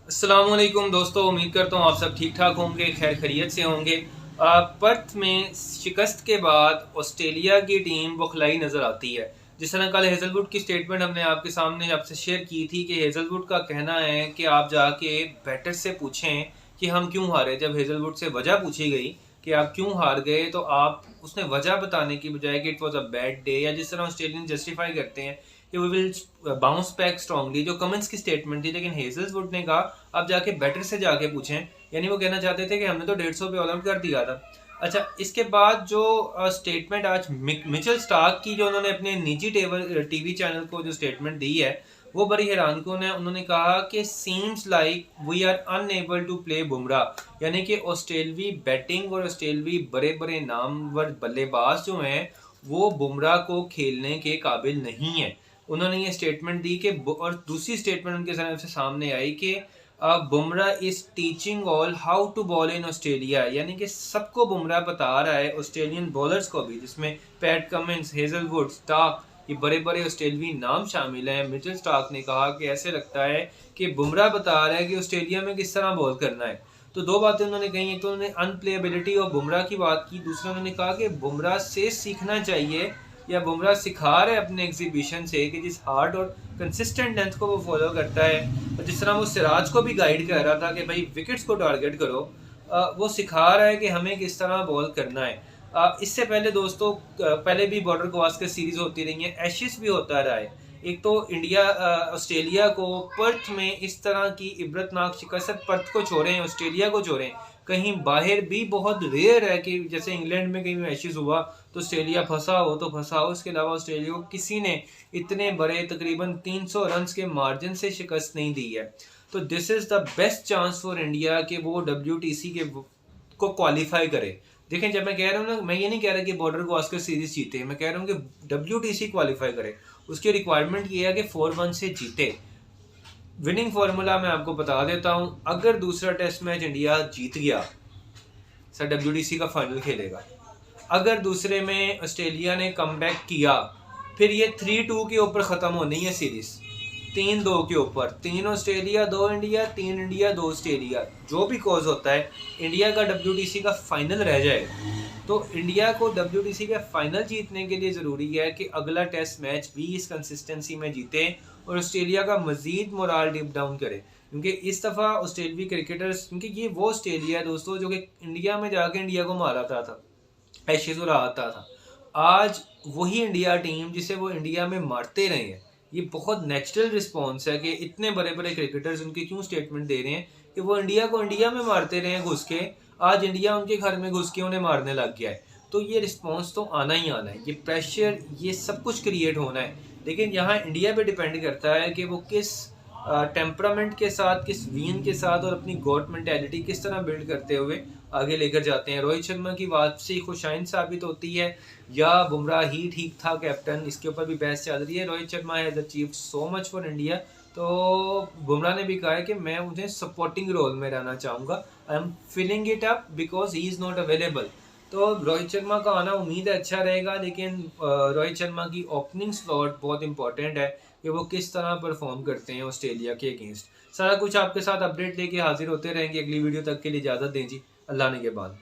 अस्सलामुअलैकुम दोस्तों, उम्मीद करता हूँ आप सब ठीक ठाक होंगे, खैर खैरियत से होंगे। पर्थ में शिकस्त के बाद ऑस्ट्रेलिया की टीम बौखलाई नज़र आती है। जिस तरह कल हेज़लवुड की स्टेटमेंट हमने आपके सामने आपसे शेयर की थी कि हेज़लवुड का कहना है कि आप जाके बैटर से पूछें कि हम क्यों हारे। जब हेज़लवुड से वजह पूछी गई कि आप क्यों हार गए, तो आप उसने वजह बताने की बजाय कि it was a bad day, या जिस तरह ऑस्ट्रेलियन जस्टिफाई करते हैं कि we will bounce back strongly, जो कमेंट्स की स्टेटमेंट थी, लेकिन हेज़लवुड ने कहा आप जाके बैटर से जाके पूछें। यानी वो कहना चाहते थे कि हमने तो 150 पे ऑल आउट कर दिया था। अच्छा, इसके बाद जो स्टेटमेंट आज मिचेल स्टार्क की, जो उन्होंने अपने निजी टीवी चैनल को जो स्टेटमेंट दी है, वो बड़ी हैरानकुन है। उन्होंने कहा कि seems like we are unable to play Bumrah, यानी कि ऑस्ट्रेलवी बैटिंग और ऑस्ट्रेलवी बड़े बड़े नामवर बल्लेबाज जो हैं वो बुमराह को खेलने के काबिल नहीं है। उन्होंने ये स्टेटमेंट दी कि, और दूसरी स्टेटमेंट उनके तरफ से सामने आई कि Bumrah is teaching all how to bowl in Australia, यानी कि सबको बुमराह बता रहा है, ऑस्ट्रेलियन बॉलर्स को भी, जिसमें पैट कमिंस, हेजलवुड, स्टार्क, ये बड़े बड़े ऑस्ट्रेलवी नाम शामिल हैं। मिचेल स्टार्क ने कहा कि ऐसे लगता है कि बुमराह बता रहा है कि ऑस्ट्रेलिया में किस तरह बॉल करना है। तो दो बातें उन्होंने कही, एक तो उन्होंने अनप्लेबिलिटी और बुमराह की बात की, दूसरा उन्होंने कहा कि बुमराह से सीखना चाहिए, या बुमराह सिखा रहे अपने एग्जीबिशन से कि जिस हार्ड और कंसिस्टेंट लेंथ को वो फॉलो करता है, और जिस तरह वो सिराज को भी गाइड कर रहा था कि भाई विकेट्स को टारगेट करो, वो सिखा रहा है कि हमें किस तरह बॉल करना है। इससे पहले दोस्तों, पहले भी बॉर्डर गवास्कर सीरीज होती रही है, एशेस भी होता रहा है। एक तो इंडिया ऑस्ट्रेलिया को पर्थ में इस तरह की इबरतनाक शिकस्त, पर्थ को छोड़ें, ऑस्ट्रेलिया को छोड़ें, कहीं बाहर भी बहुत रेयर है कि जैसे इंग्लैंड में कहीं एशेस हुआ तो ऑस्ट्रेलिया फंसा हो तो फंसा हो। इसके अलावा ऑस्ट्रेलिया को किसी ने इतने बड़े तकरीबन 300 रन के मार्जिन से शिकस्त नहीं दी है। तो this is the best chance for India कि वो WTC के को क्वालिफाई करे। देखें, जब मैं कह रहा हूँ ना, मैं ये नहीं कह रहा कि बॉर्डर गवास्कर सीरीज जीते, मैं कह रहा हूँ कि WTC क्वालिफाई करे। उसकी रिक्वायरमेंट ये है कि 4-1 से जीते। विनिंग फार्मूला मैं आपको बता देता हूँ, अगर दूसरा टेस्ट मैच इंडिया जीत गया, सर WTC का फाइनल खेलेगा। अगर दूसरे में ऑस्ट्रेलिया ने कमबैक किया, फिर ये 3-2 के ऊपर ख़त्म होनी है सीरीज़, 3-2 के ऊपर, 3 ऑस्ट्रेलिया 2 इंडिया, 3 इंडिया 2 ऑस्ट्रेलिया, जो भी कॉज होता है इंडिया का WTC का फाइनल रह जाएगा। तो इंडिया को WTC का फाइनल जीतने के लिए ज़रूरी है कि अगला टेस्ट मैच भी इस कंसिस्टेंसी में जीते और ऑस्ट्रेलिया का मज़ीद मोराल डिप डाउन करे, क्योंकि इस दफ़ा ऑस्ट्रेलवी क्रिकेटर्स, क्योंकि ये वो ऑस्ट्रेलिया है दोस्तों जो कि इंडिया में जाके इंडिया को माराता था, एशेज़ और आता था। आज वही इंडिया टीम जिसे वो इंडिया में मारते रहे हैं। ये बहुत नेचुरल रिस्पॉन्स है कि इतने बड़े बड़े क्रिकेटर्स उनके क्यों स्टेटमेंट दे रहे हैं कि वो इंडिया को इंडिया में मारते रहे हैं घुस के, आज इंडिया उनके घर में घुस के उन्हें मारने लग गया है। तो ये रिस्पॉन्स तो आना ही आना है, ये प्रेशर, ये सब कुछ क्रिएट होना है। लेकिन यहाँ इंडिया पे डिपेंड करता है कि वो किस टेम्परामेंट के साथ, किस वीन के साथ और अपनी गॉड मेंटेलिटी किस तरह बिल्ड करते हुए आगे लेकर जाते हैं। रोहित शर्मा की वापसी खुशाइन साबित होती है या बुमराह ही ठीक था कैप्टन, इसके ऊपर भी बहस चल रही है। Rohit Sharma has achieved so much for India, तो बुमराह ने भी कहा है कि मैं उन्हें सपोर्टिंग रोल में रहना चाहूँगा, I am filling it up because he is not available. तो रोहित शर्मा का आना उम्मीद है अच्छा रहेगा, लेकिन रोहित शर्मा की ओपनिंग स्लॉट बहुत इंपॉर्टेंट है कि वो किस तरह परफॉर्म करते हैं ऑस्ट्रेलिया के अगेंस्ट। सारा कुछ आपके साथ अपडेट लेके हाजिर होते रहेंगे। अगली वीडियो तक के लिए इजाज़त दें जी, अल्लाह ने के बाद।